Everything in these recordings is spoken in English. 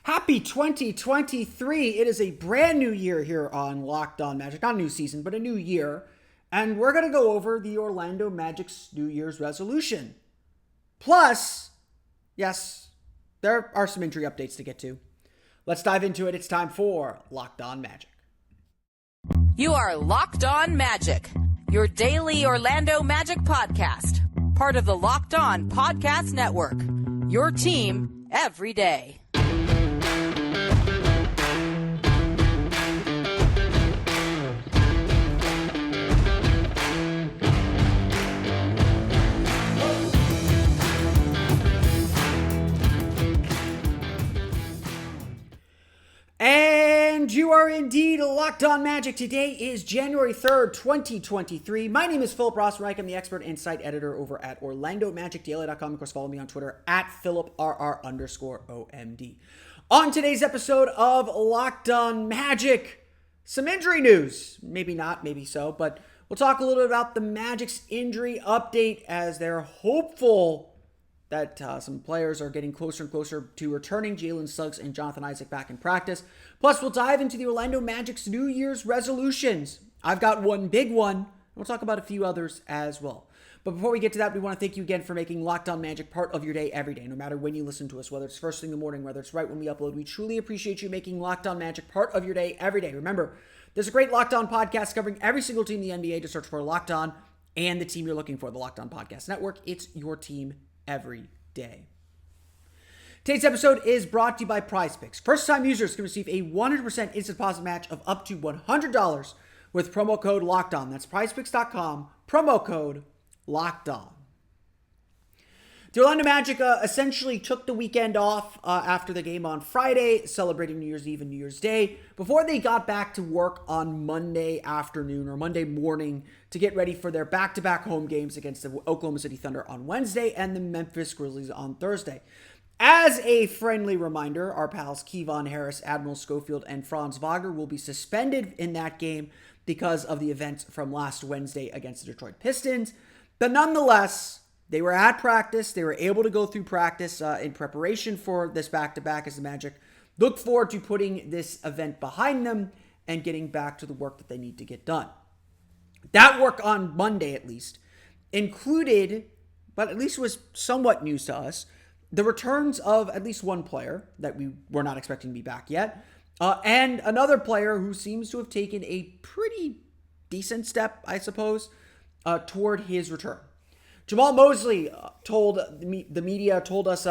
Happy 2023. It is a brand new year here on Locked On Magic. Not a new season, but a new year. And we're going to go over the Orlando Magic's New Year's resolution. Plus, yes, there are some injury updates to get to. Let's dive into it. It's time for Locked On Magic. You are Locked On Magic, your daily Orlando Magic podcast. Part of the Locked On Podcast Network. Your team every day. And you are indeed Locked On Magic. Today is January 3rd, 2023. My name is Philip Rossreich. I'm the expert and site editor over at OrlandoMagicDaily.com. Of course, follow me on Twitter at PhilipRR_OMD. On today's episode of Locked On Magic, some injury news. Maybe not, maybe so, but we'll talk a little bit about the Magic's injury update as they're hopeful that some players are getting closer and closer to returning. Jalen Suggs and Jonathan Isaac back in practice. Plus, we'll dive into the Orlando Magic's New Year's resolutions. I've got one big one, and we'll talk about a few others as well. But before we get to that, we want to thank you again for making Locked On Magic part of your day every day, no matter when you listen to us, whether it's first thing in the morning, whether it's right when we upload. We truly appreciate you making Locked On Magic part of your day every day. Remember, there's a great Locked On podcast covering every single team in the NBA. To search for Locked On and the team you're looking for, the Locked On Podcast Network. It's your team every day. Today's episode is brought to you by PrizePicks. First-time users can receive a 100% instant deposit match of up to $100 with promo code LOCKEDON. That's prizepicks.com, promo code LOCKEDON. The Orlando Magic essentially took the weekend off after the game on Friday, celebrating New Year's Eve and New Year's Day, before they got back to work on Monday afternoon or Monday morning to get ready for their back-to-back home games against the Oklahoma City Thunder on Wednesday and the Memphis Grizzlies on Thursday. As a friendly reminder, our pals Kevon Harris, Admiral Schofield, and Franz Wagner will be suspended in that game because of the events from last Wednesday against the Detroit Pistons. But nonetheless, they were at practice. They were able to go through practice in preparation for this back-to-back as the Magic look forward to putting this event behind them and getting back to the work that they need to get done. That work on Monday, at least, included, but at least was somewhat news to us, the returns of at least one player that we were not expecting to be back yet, and another player who seems to have taken a pretty decent step, I suppose, toward his return. Jamal Mosley told the media, told us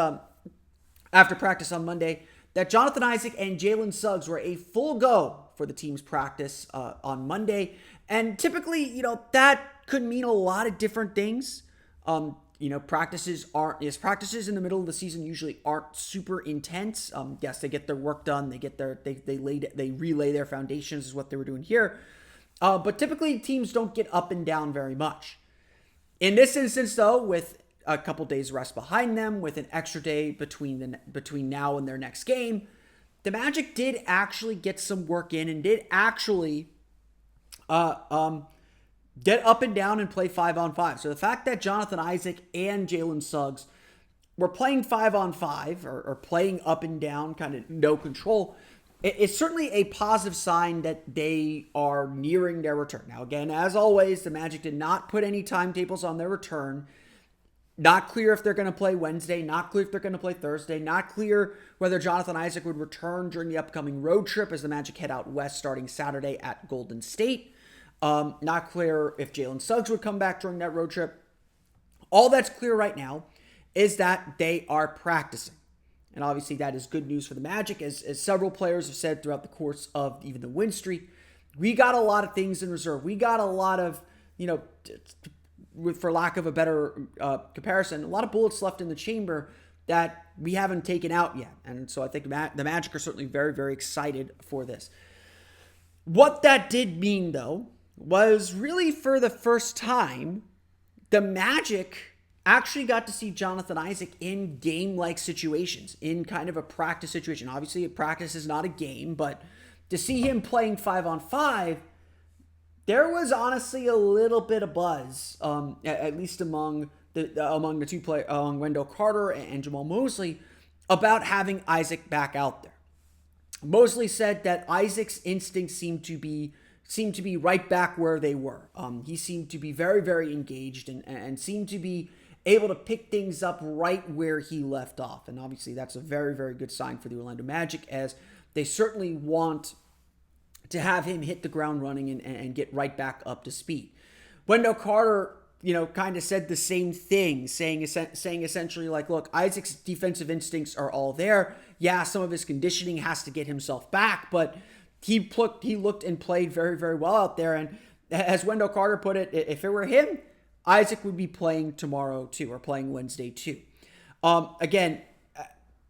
after practice on Monday that Jonathan Isaac and Jalen Suggs were a full go for the team's practice on Monday. And typically, that could mean a lot of different things. Practices in the middle of the season usually aren't super intense. Yes, they get their work done. They relay their foundations is what they were doing here. But typically teams don't get up and down very much. In this instance, though, with a couple days rest behind them, with an extra day between now and their next game, the Magic did actually get some work in and did actually get up and down and play 5-on-5. So the fact that Jonathan Isaac and Jalen Suggs were playing 5-on-5 or playing up and down, kind of no control, it's certainly a positive sign that they are nearing their return. Now, again, as always, the Magic did not put any timetables on their return. Not clear if they're going to play Wednesday, not clear if they're going to play Thursday, not clear whether Jonathan Isaac would return during the upcoming road trip as the Magic head out west starting Saturday at Golden State. Not clear if Jalen Suggs would come back during that road trip. All that's clear right now is that they are practicing. And obviously that is good news for the Magic, as several players have said throughout the course of even the win streak. We got a lot of things in reserve. We got a lot of, for lack of a better comparison, a lot of bullets left in the chamber that we haven't taken out yet. And so I think the Magic are certainly very, very excited for this. What that did mean, though, was really for the first time, the Magic actually got to see Jonathan Isaac in game-like situations, in kind of a practice situation. Obviously, a practice is not a game, but to see him playing 5-on-5, there was honestly a little bit of buzz, at least among the two players, Wendell Carter and Jamal Mosley, about having Isaac back out there. Mosley said that Isaac's instincts seemed to be right back where they were. He seemed to be very, very engaged and seemed to be able to pick things up right where he left off. And obviously that's a very, very good sign for the Orlando Magic, as they certainly want to have him hit the ground running and get right back up to speed. Wendell Carter, kind of said the same thing, saying essentially like, look, Isaac's defensive instincts are all there. Yeah, some of his conditioning has to get himself back, but he looked and played very, very well out there. And as Wendell Carter put it, if it were him, Isaac would be playing tomorrow too, or playing Wednesday too. Again,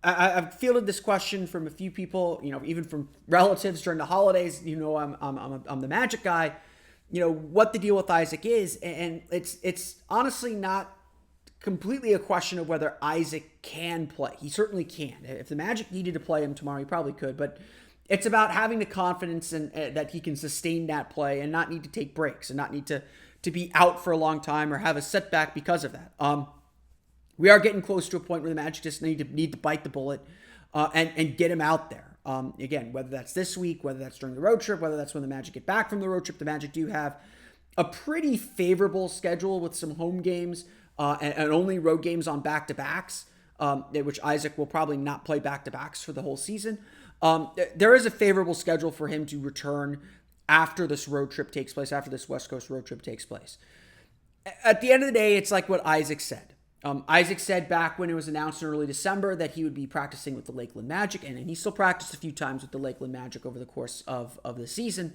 I've fielded this question from a few people, even from relatives during the holidays. I'm the Magic guy. What the deal with Isaac is, and it's honestly not completely a question of whether Isaac can play. He certainly can. If the Magic needed to play him tomorrow, he probably could, but it's about having the confidence that he can sustain that play and not need to take breaks and not need to be out for a long time or have a setback because of that. We are getting close to a point where the Magic just need to bite the bullet and get him out there. Again, whether that's this week, whether that's during the road trip, whether that's when the Magic get back from the road trip, the Magic do have a pretty favorable schedule with some home games and only road games on back-to-backs, which Isaac will probably not play back-to-backs for the whole season. There is a favorable schedule for him to return after this road trip takes place, after this West Coast road trip takes place. At the end of the day, it's like what Isaac said. Isaac said back when it was announced in early December that he would be practicing with the Lakeland Magic, and he still practiced a few times with the Lakeland Magic over the course of the season,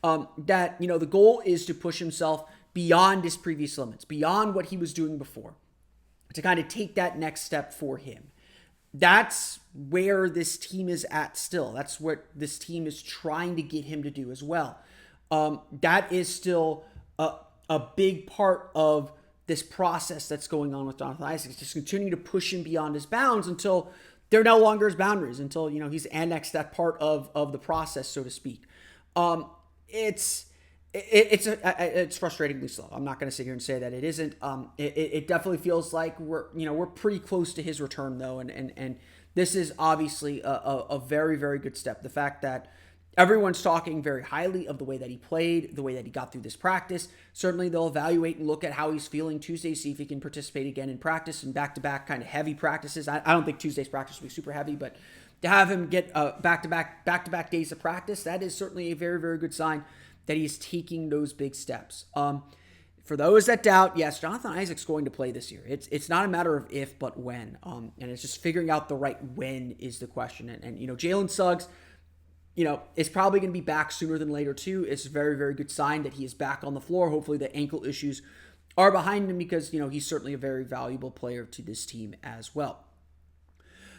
that, the goal is to push himself beyond his previous limits, beyond what he was doing before, to kind of take that next step for him. That's where this team is at still. That's what this team is trying to get him to do as well. That is still a big part of this process that's going on with Jonathan Isaac. It's just continue to push him beyond his bounds until they're no longer his boundaries, until, he's annexed that part of the process, so to speak. It's frustratingly slow. I'm not going to sit here and say that it isn't. It definitely feels like we're pretty close to his return though. And this is obviously a very, very good step. The fact that everyone's talking very highly of the way that he played, the way that he got through this practice. Certainly they'll evaluate and look at how he's feeling Tuesday, see if he can participate again in practice and back-to-back kind of heavy practices. I don't think Tuesday's practice will be super heavy, but to have him get back-to-back days of practice, that is certainly a very, very good sign that he's taking those big steps. For those that doubt, yes, Jonathan Isaac's going to play this year. It's not a matter of if, but when. And it's just figuring out the right when is the question. And Jalen Suggs, is probably going to be back sooner than later too. It's a very, very good sign that he is back on the floor. Hopefully the ankle issues are behind him because, he's certainly a very valuable player to this team as well.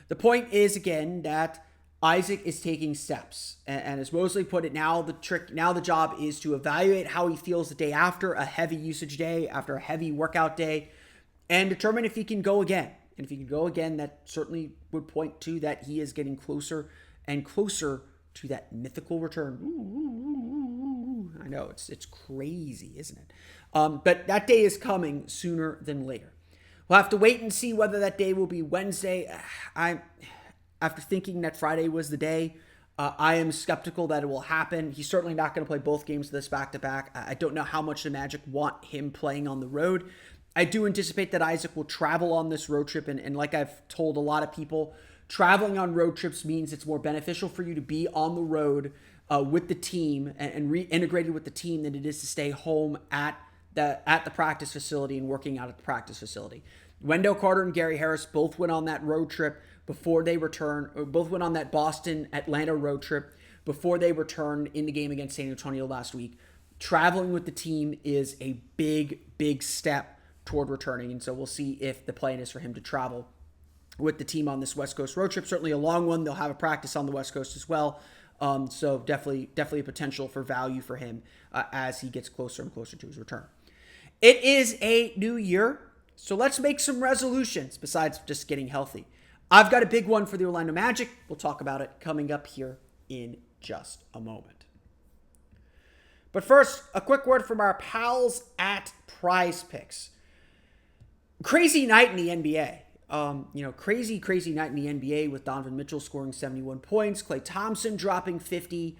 The point is, again, that Isaac is taking steps. And as Mosley put it, now the job is to evaluate how he feels the day after a heavy usage day, after a heavy workout day, and determine if he can go again. And if he can go again, that certainly would point to that he is getting closer and closer to that mythical return. I know, it's crazy, isn't it? But that day is coming sooner than later. We'll have to wait and see whether that day will be Wednesday. After thinking that Friday was the day, I am skeptical that it will happen. He's certainly not going to play both games of this back-to-back. I don't know how much the Magic want him playing on the road. I do anticipate that Isaac will travel on this road trip, and like I've told a lot of people, traveling on road trips means it's more beneficial for you to be on the road with the team and reintegrated with the team than it is to stay home at the practice facility and working out at the practice facility. Wendell Carter and Gary Harris both went on that road trip before they returned, or both went on that Boston-Atlanta road trip before they returned in the game against San Antonio last week. Traveling with the team is a big, big step toward returning, and so we'll see if the plan is for him to travel with the team on this West Coast road trip. Certainly a long one. They'll have a practice on the West Coast as well. So definitely a potential for value for him as he gets closer and closer to his return. It is a new year, so let's make some resolutions besides just getting healthy. I've got a big one for the Orlando Magic. We'll talk about it coming up here in just a moment. But first, a quick word from our pals at Prize Picks. Crazy night in the NBA. Crazy night in the NBA with Donovan Mitchell scoring 71 points, Klay Thompson dropping 50.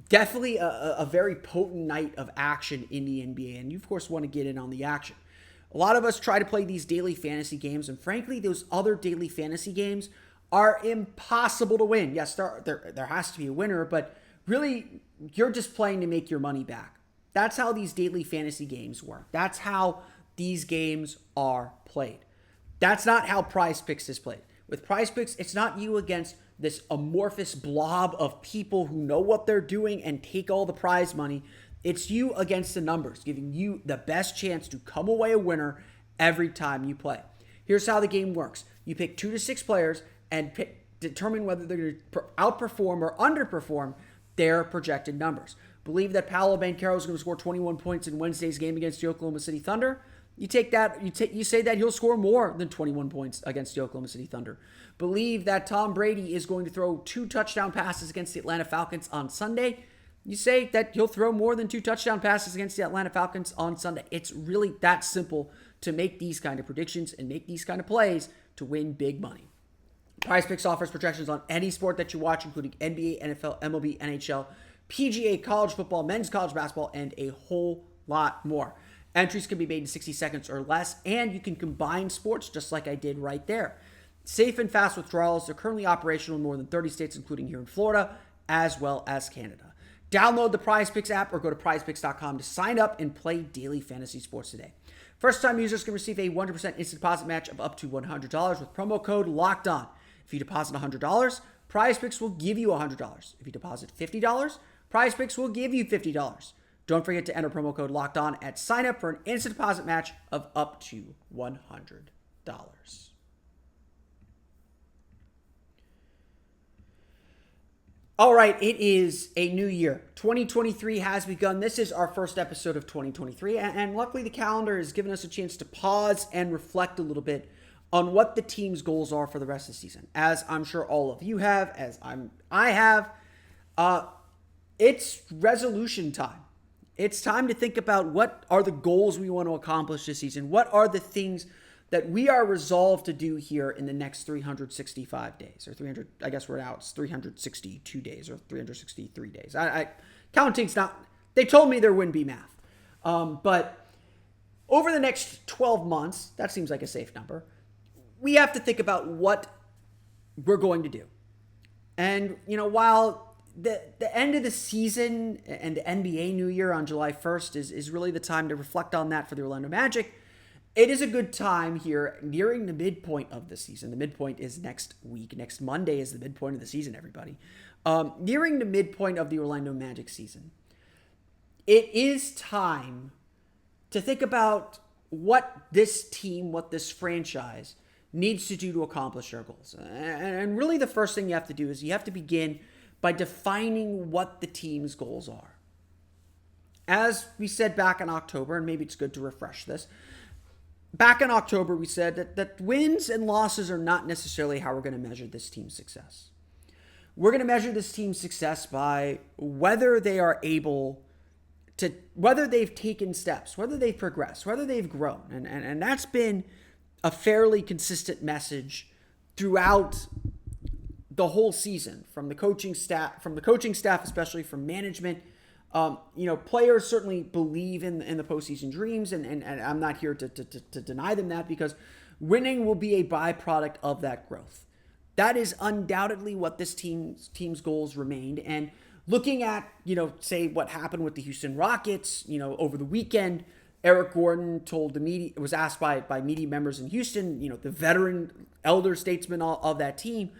Definitely a very potent night of action in the NBA, and you, of course, want to get in on the action. A lot of us try to play these daily fantasy games, and frankly, those other daily fantasy games are impossible to win. Yes, there has to be a winner, but really, you're just playing to make your money back. That's how these daily fantasy games work. That's how these games are played. That's not how Prize Picks is played. With Prize Picks, it's not you against this amorphous blob of people who know what they're doing and take all the prize money. It's you against the numbers, giving you the best chance to come away a winner every time you play. Here's how the game works. You pick 2 to 6 players and determine whether they're going to outperform or underperform their projected numbers. Believe that Paolo Banchero is going to score 21 points in Wednesday's game against the Oklahoma City Thunder. You take that, you say that he'll score more than 21 points against the Oklahoma City Thunder. Believe that Tom Brady is going to throw 2 touchdown passes against the Atlanta Falcons on Sunday. You say that he'll throw more than 2 touchdown passes against the Atlanta Falcons on Sunday. It's really that simple to make these kind of predictions and make these kind of plays to win big money. Prize Picks offers projections on any sport that you watch, including NBA, NFL, MLB, NHL, PGA, college football, men's college basketball, and a whole lot more. Entries can be made in 60 seconds or less, and you can combine sports just like I did right there. Safe and fast withdrawals are currently operational in more than 30 states, including here in Florida, as well as Canada. Download the Prize Picks app or go to prizepicks.com to sign up and play daily fantasy sports today. First-time users can receive a 100% instant deposit match of up to $100 with promo code LOCKEDON. If you deposit $100, Prize Picks will give you $100. If you deposit $50, Prize Picks will give you $50. Don't forget to enter promo code LOCKEDON at sign up for an instant deposit match of up to $100. All right, it is a new year. 2023 has begun. This is our first episode of 2023, and luckily the calendar has given us a chance to pause and reflect a little bit on what the team's goals are for the rest of the season. As I'm sure all of you have, I have, it's resolution time. It's time to think about what are the goals we want to accomplish this season. What are the things that we are resolved to do here in the next 365 days, or 300, I guess we're out, it's 362 days or 363 days. Counting's not, they told me there wouldn't be math. But over the next 12 months, that seems like a safe number, we have to think about what we're going to do. And, while the end of the season and the NBA New Year on July 1st is really the time to reflect on that for the Orlando Magic, it is a good time here nearing the midpoint of the season. The midpoint is next week. Next Monday is the midpoint of the season, everybody. Nearing the midpoint of the Orlando Magic season, it is time to think about what this team, what this franchise needs to do to accomplish their goals. And really the first thing you have to do is you have to begin by defining what the team's goals are. As we said back in October, and maybe it's good to refresh this, back in October we said that wins and losses are not necessarily how we're going to measure this team's success. We're going to measure this team's success by whether they are able to, whether they've taken steps, whether they've progressed, whether they've grown. And that's been a fairly consistent message throughout the whole season, from the coaching staff, especially from management. Players certainly believe in the postseason dreams, and I'm not here to deny them that, because winning will be a byproduct of that growth. That is undoubtedly what this team's goals remained. And looking at, say what happened with the Houston Rockets, over the weekend, Eric Gordon told the media, was asked by media members in Houston, the veteran elder statesman of that team,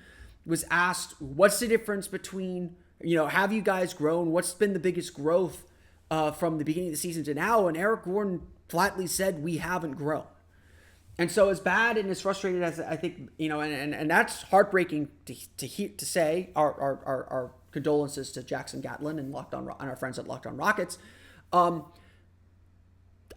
was asked, what's the difference between, have you guys grown? What's been the biggest growth from the beginning of the season to now? And Eric Gordon flatly said, we haven't grown. And so as bad and as frustrated as I think, and that's heartbreaking to say, our condolences to Jackson Gatlin and our friends at Locked On Rockets.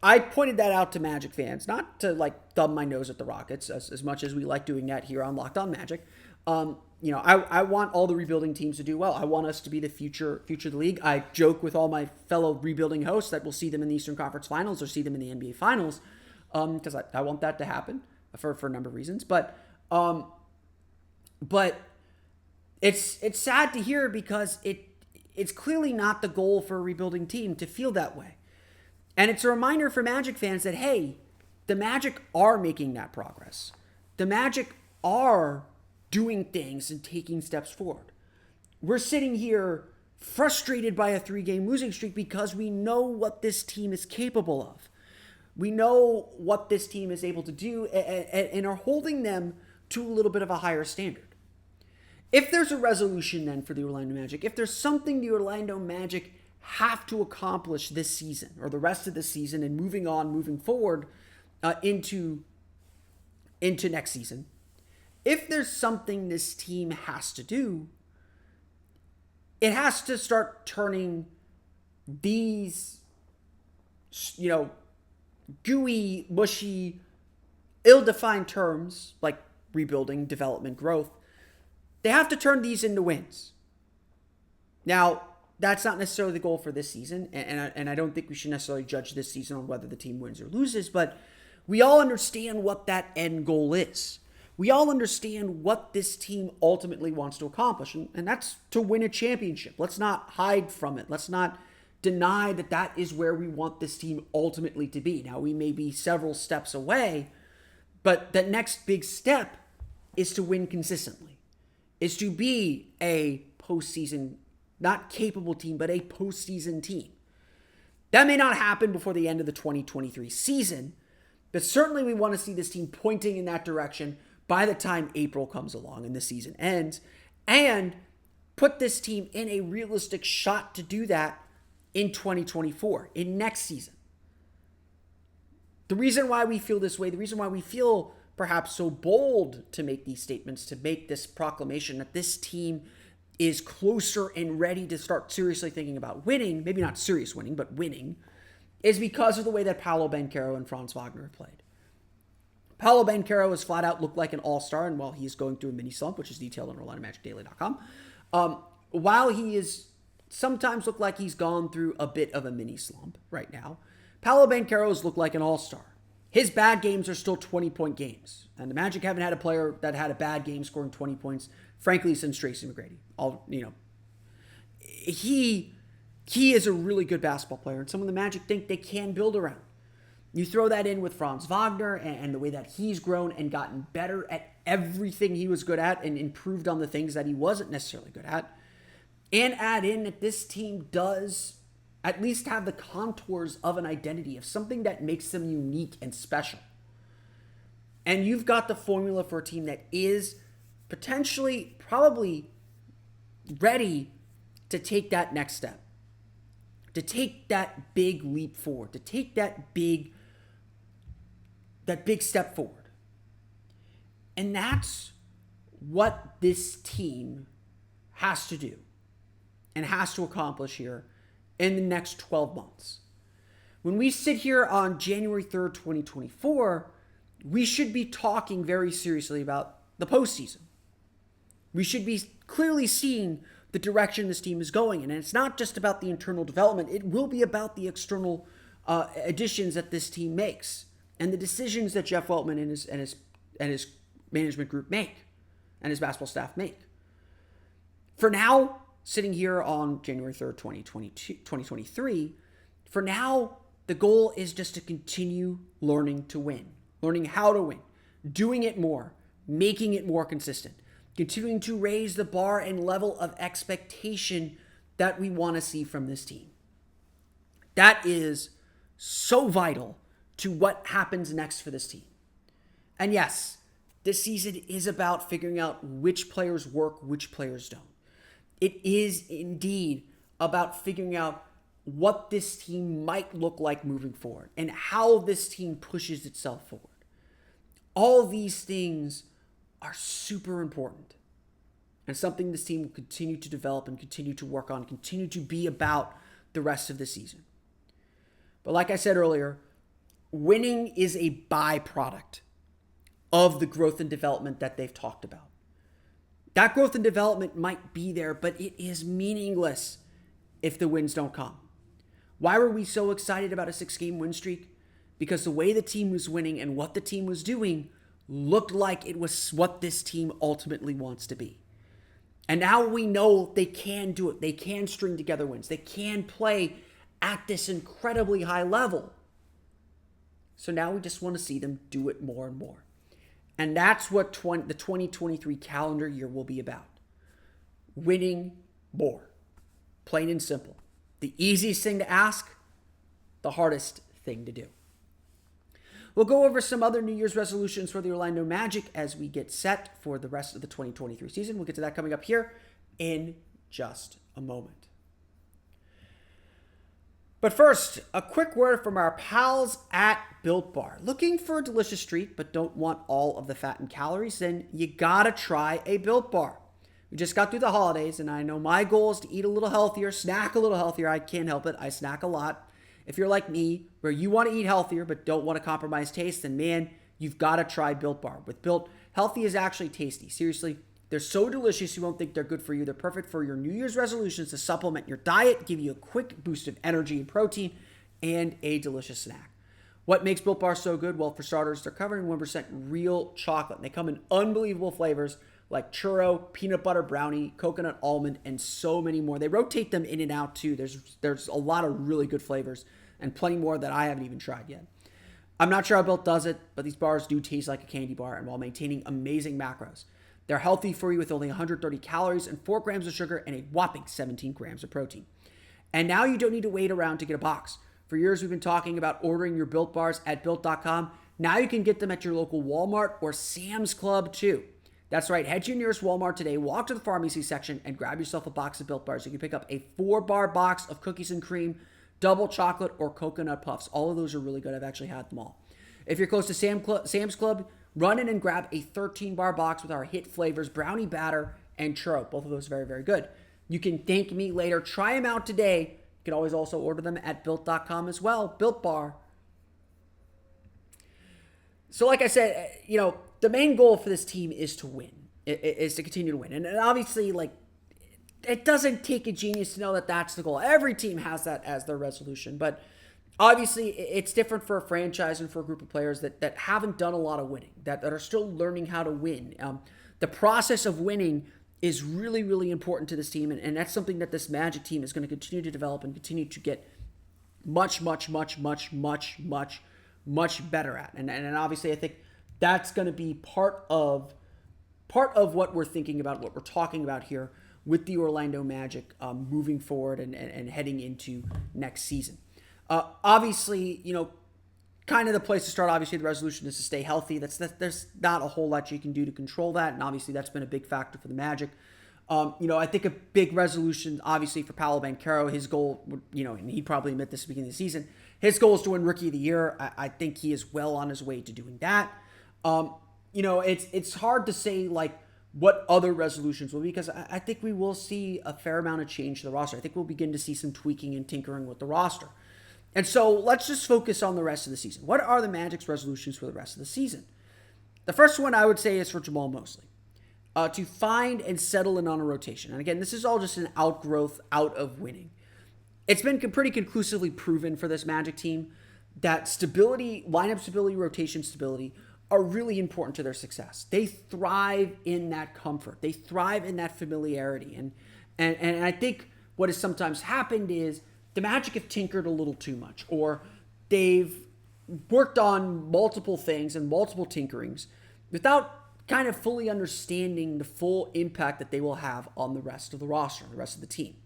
I pointed that out to Magic fans, not to thumb my nose at the Rockets as much as we like doing that here on Locked On Magic. I want all the rebuilding teams to do well. I want us to be the future of the league. I joke with all my fellow rebuilding hosts that we'll see them in the Eastern Conference Finals or see them in the NBA Finals, because I want that to happen for a number of reasons. But But it's sad to hear because it's clearly not the goal for a rebuilding team to feel that way. And it's a reminder for Magic fans that, hey, the Magic are making that progress. The Magic are doing things and taking steps forward. We're sitting here frustrated by a 3-game losing streak because we know what this team is capable of. We know what this team is able to do and are holding them to a little bit of a higher standard. If there's a resolution then for the Orlando Magic, if there's something the Orlando Magic have to accomplish this season or the rest of the season and moving forward into next season, if there's something this team has to do, it has to start turning these, gooey, mushy, ill-defined terms like rebuilding, development, growth. They have to turn these into wins. Now, that's not necessarily the goal for this season, and I don't think we should necessarily judge this season on whether the team wins or loses, but we all understand what that end goal is. We all understand what this team ultimately wants to accomplish, and that's to win a championship. Let's not hide from it. Let's not deny that that is where we want this team ultimately to be. Now, we may be several steps away, but the next big step is to win consistently, is to be a postseason, not capable team, but a postseason team. That may not happen before the end of the 2023 season, but certainly we want to see this team pointing in that direction by the time April comes along and the season ends, and put this team in a realistic shot to do that in 2024, in next season. The reason why we feel this way, the reason why we feel perhaps so bold to make these statements, to make this proclamation that this team is closer and ready to start seriously thinking about winning, maybe not serious winning, but winning, is because of the way that Paolo Banchero and Franz Wagner have played. Paolo Banchero has flat out looked like an all-star, and while he's going through a mini slump, which is detailed on OrlandoMagicDaily.com, while he is sometimes looked like he's gone through a bit of a mini slump right now, Paolo Banchero has looked like an all-star. His bad games are still 20-point games, and the Magic haven't had a player that had a bad game scoring 20 points, frankly, since Tracy McGrady. He is a really good basketball player, and someone the Magic think they can build around. You throw that in with Franz Wagner and the way that he's grown and gotten better at everything he was good at and improved on the things that he wasn't necessarily good at, and add in that this team does at least have the contours of an identity, of something that makes them unique and special. And you've got the formula for a team that is potentially, probably ready to take that next step, to take that big leap forward, to take that big step forward. And that's what this team has to do and has to accomplish here in the next 12 months. When we sit here on January 3rd, 2024, we should be talking very seriously about the postseason. We should be clearly seeing the direction this team is going in. And it's not just about the internal development. It will be about the external additions that this team makes and the decisions that Jeff Weltman and his management group make and his basketball staff make. For now, sitting here on January 3rd, 2023, for now, the goal is just to continue learning to win, learning how to win, doing it more, making it more consistent, continuing to raise the bar and level of expectation that we want to see from this team. That is so vital to what happens next for this team. And yes, this season is about figuring out which players work, which players don't. It is indeed about figuring out what this team might look like moving forward and how this team pushes itself forward. All these things are super important and something this team will continue to develop and continue to work on, continue to be about the rest of the season. But like I said earlier, winning is a byproduct of the growth and development that they've talked about. That growth and development might be there, but it is meaningless if the wins don't come. Why were we so excited about a 6-game win streak? Because the way the team was winning and what the team was doing looked like it was what this team ultimately wants to be. And now we know they can do it. They can string together wins. They can play at this incredibly high level. So now we just want to see them do it more and more. And that's what the 2023 calendar year will be about. Winning more. Plain and simple. The easiest thing to ask, the hardest thing to do. We'll go over some other New Year's resolutions for the Orlando Magic as we get set for the rest of the 2023 season. We'll get to that coming up here in just a moment. But first, a quick word from our pals at Built Bar. Looking for a delicious treat but don't want all of the fat and calories? Then you gotta try a Built Bar. We just got through the holidays, and I know my goal is to eat a little healthier, snack a little healthier. I can't help it. I snack a lot. If you're like me, where you want to eat healthier but don't want to compromise taste, then man, you've got to try Built Bar. With Built, healthy is actually tasty. Seriously, they're so delicious you won't think they're good for you. They're perfect for your New Year's resolutions to supplement your diet, give you a quick boost of energy and protein, and a delicious snack. What makes Built Bar so good? Well, for starters, they're covered in 1% real chocolate. And they come in unbelievable flavors like churro, peanut butter brownie, coconut almond, and so many more. They rotate them in and out too. There's a lot of really good flavors and plenty more that I haven't even tried yet. I'm not sure how Built does it, but these bars do taste like a candy bar and while maintaining amazing macros. They're healthy for you with only 130 calories and 4 grams of sugar and a whopping 17 grams of protein. And now you don't need to wait around to get a box. For years, we've been talking about ordering your Built Bars at Built.com. Now you can get them at your local Walmart or Sam's Club too. That's right, head to your nearest Walmart today, walk to the pharmacy section, and grab yourself a box of Built Bars. You can pick up a 4-bar box of cookies and cream, double chocolate, or coconut puffs. All of those are really good. I've actually had them all. If you're close to Sam's Club, run in and grab a 13-bar box with our hit flavors, brownie batter and churro. Both of those very, very good. You can thank me later. Try them out today. You can always also order them at Built.com as well. Built Bar. So like I said, the main goal for this team is to win, is to continue to win. And obviously, it doesn't take a genius to know that that's the goal. Every team has that as their resolution. But obviously, it's different for a franchise and for a group of players that haven't done a lot of winning, that are still learning how to win. The process of winning is really, really important to this team. And that's something that this Magic team is going to continue to develop and continue to get much, much, much, much, much, much, much better at. And obviously, I think that's going to be part of what we're thinking about, what we're talking about here with the Orlando Magic moving forward and heading into next season. Obviously, kind of the place to start, obviously, the resolution is to stay healthy. There's not a whole lot you can do to control that, and obviously that's been a big factor for the Magic. I think a big resolution, obviously, for Paolo Banchero, his goal, and he'd probably admit this at the beginning of the season, his goal is to win Rookie of the Year. I think he is well on his way to doing that. It's hard to say, what other resolutions will be, because I think we will see a fair amount of change to the roster. I think we'll begin to see some tweaking and tinkering with the roster. And so let's just focus on the rest of the season. What are the Magic's resolutions for the rest of the season? The first one I would say is for Jamal Mosley. To find and settle in on a rotation. And again, this is all just an outgrowth out of winning. It's been pretty conclusively proven for this Magic team that stability, lineup stability, rotation stability are really important to their success. They thrive in that comfort. They thrive in that familiarity. And I think what has sometimes happened is the Magic have tinkered a little too much, or they've worked on multiple things and multiple tinkerings without kind of fully understanding the full impact that they will have on the rest of the roster, the rest of the team.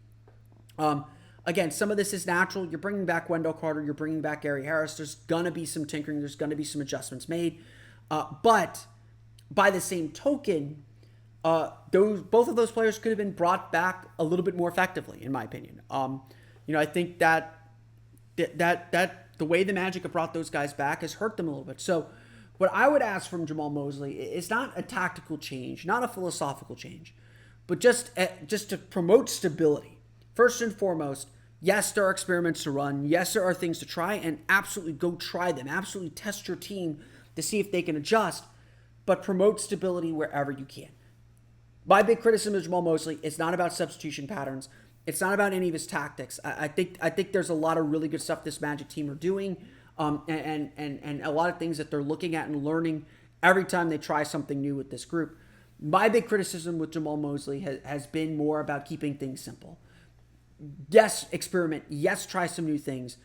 Again, some of this is natural. You're bringing back Wendell Carter. You're bringing back Gary Harris. There's going to be some tinkering. There's going to be some adjustments made. But by the same token, both of those players could have been brought back a little bit more effectively, in my opinion. I think that the way the Magic have brought those guys back has hurt them a little bit. So what I would ask from Jamal Mosley is not a tactical change, not a philosophical change, but just to promote stability. First and foremost, yes, there are experiments to run. Yes, there are things to try, and absolutely go try them. Absolutely test your team to see if they can adjust, but promote stability wherever you can. My big criticism of Jamal Mosley is not about substitution patterns. It's not about any of his tactics. I think there's a lot of really good stuff this Magic team are doing, and a lot of things that they're looking at and learning every time they try something new with this group. My big criticism with Jamaal Mosley has been more about keeping things simple. Yes, experiment. Yes, try some new things,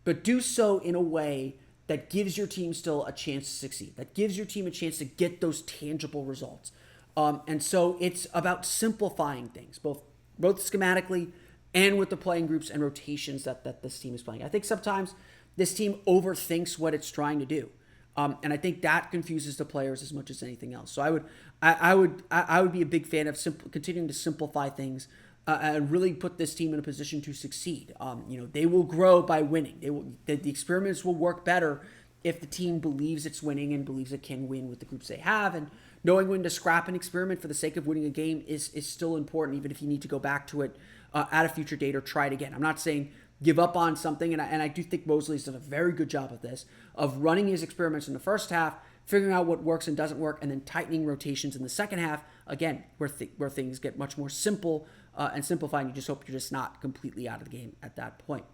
but do so in a way that gives your team still a chance to succeed, that gives your team a chance to get those tangible results. And so it's about simplifying things, both schematically and with the playing groups and rotations that this team is playing. I think sometimes this team overthinks what it's trying to do. And I think that confuses the players as much as anything else. So I would be a big fan of continuing to simplify things and really put this team in a position to succeed. They will grow by winning. The experiments will work better if the team believes it's winning and believes it can win with the groups they have. And knowing when to scrap an experiment for the sake of winning a game is still important, even if you need to go back to it at a future date or try it again. I'm not saying give up on something, and I do think Mosley's done a very good job of this, of running his experiments in the first half, figuring out what works and doesn't work, and then tightening rotations in the second half, again, where things get much more simple and simplified. You just hope you're just not completely out of the game at that point.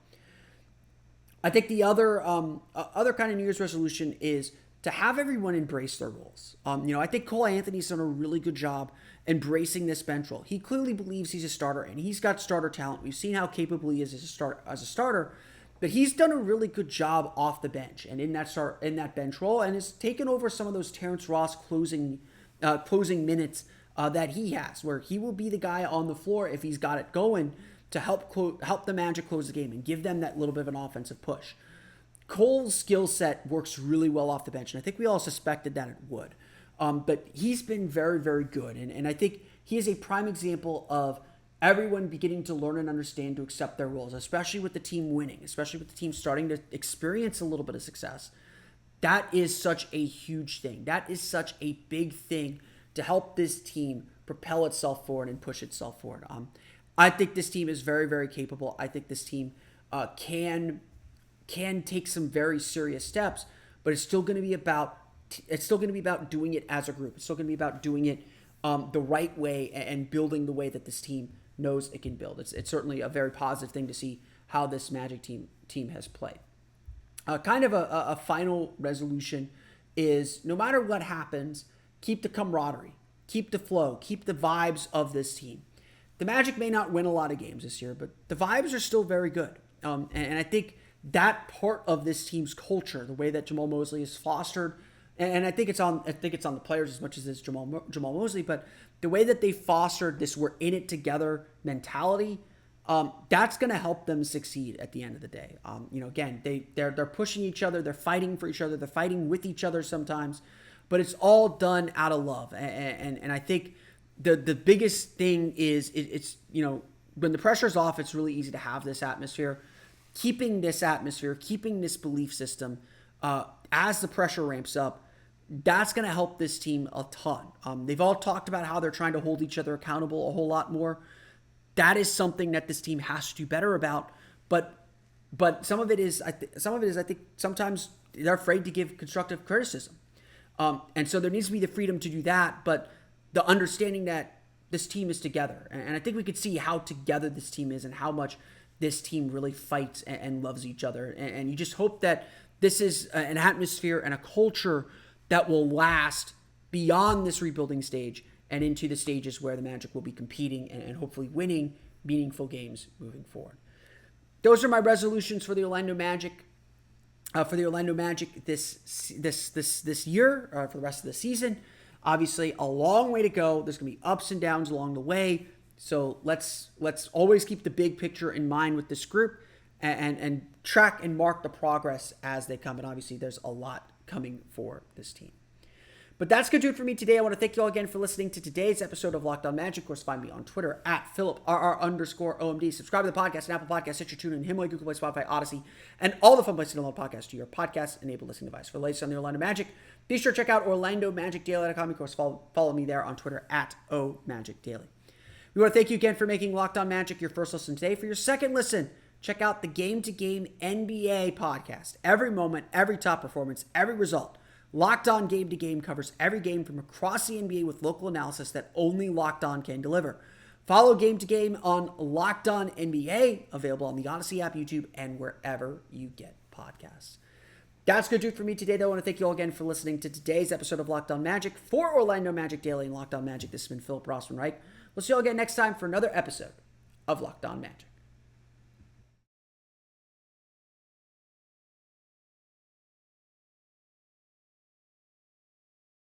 I think the other kind of New Year's resolution is to have everyone embrace their roles. I think Cole Anthony's done a really good job embracing this bench role. He clearly believes he's a starter, and he's got starter talent. We've seen how capable he is as a starter, but he's done a really good job off the bench and in that bench role, and has taken over some of those Terrence Ross closing minutes that he has, where he will be the guy on the floor if he's got it going to help the Magic close the game and give them that little bit of an offensive push. Cole's skill set works really well off the bench, and I think we all suspected that it would. But he's been very, very good, and I think he is a prime example of everyone beginning to learn and understand to accept their roles, especially with the team winning, especially with the team starting to experience a little bit of success. That is such a huge thing. That is such a big thing to help this team propel itself forward and push itself forward. I think this team is very, very capable. I think this team can take some very serious steps, but it's still going to be about doing it as a group. It's still going to be about doing it the right way and building the way that this team knows it can build. It's certainly a very positive thing to see how this Magic team has played. Kind of a final resolution is, no matter what happens, keep the camaraderie, keep the flow, keep the vibes of this team. The Magic may not win a lot of games this year, but the vibes are still very good. And I think that part of this team's culture, the way that Jamaal Mosley has fostered, and I think it's on the players as much as it's Jamaal Mosley, but the way that they fostered this "we're in it together" mentality, that's going to help them succeed at the end of the day. Again, they're pushing each other, they're fighting for each other, they're fighting with each other sometimes, but it's all done out of love. And I think the biggest thing is it's when the pressure's off, it's really easy to have this atmosphere. Keeping this atmosphere, keeping this belief system as the pressure ramps up, that's going to help this team a ton. They've all talked about how they're trying to hold each other accountable a whole lot more. That is something that this team has to do better about. But some of it is I think sometimes they're afraid to give constructive criticism, and so there needs to be the freedom to do that. But the understanding that this team is together, and I think we could see how together this team is and how much this team really fights and loves each other. And you just hope that this is an atmosphere and a culture that will last beyond this rebuilding stage and into the stages where the Magic will be competing and hopefully winning meaningful games moving forward. Those are my resolutions for the Orlando Magic. This year, for the rest of the season. Obviously, a long way to go. There's going to be ups and downs along the way. So let's always keep the big picture in mind with this group and track and mark the progress as they come. And obviously, there's a lot coming for this team. But that's going to do it for me today. I want to thank you all again for listening to today's episode of Locked On Magic. Of course, find me on Twitter at @PhilipRR_OMD. Subscribe to the podcast on Apple Podcasts, Stitcher, TuneIn, Himalaya, Google Play, Spotify, Odyssey, and all the fun places to download podcasts to your podcast-enabled listening device. For the latest on the Orlando Magic, be sure to check out OrlandoMagicDaily.com. Of course, follow me there on Twitter at @OMagicDaily. We want to thank you again for making Locked On Magic your first listen today. For your second listen, check out the Game to Game NBA podcast. Every moment, every top performance, every result. Locked On Game to Game covers every game from across the NBA with local analysis that only Locked On can deliver. Follow Game to Game on Locked On NBA, available on the Odyssey app, YouTube, and wherever you get podcasts. That's going to do it for me today, though. I want to thank you all again for listening to today's episode of Locked On Magic. For Orlando Magic Daily and Locked On Magic, this has been Philip Rossman-Reich. We'll see you all again next time for another episode of Locked On Magic.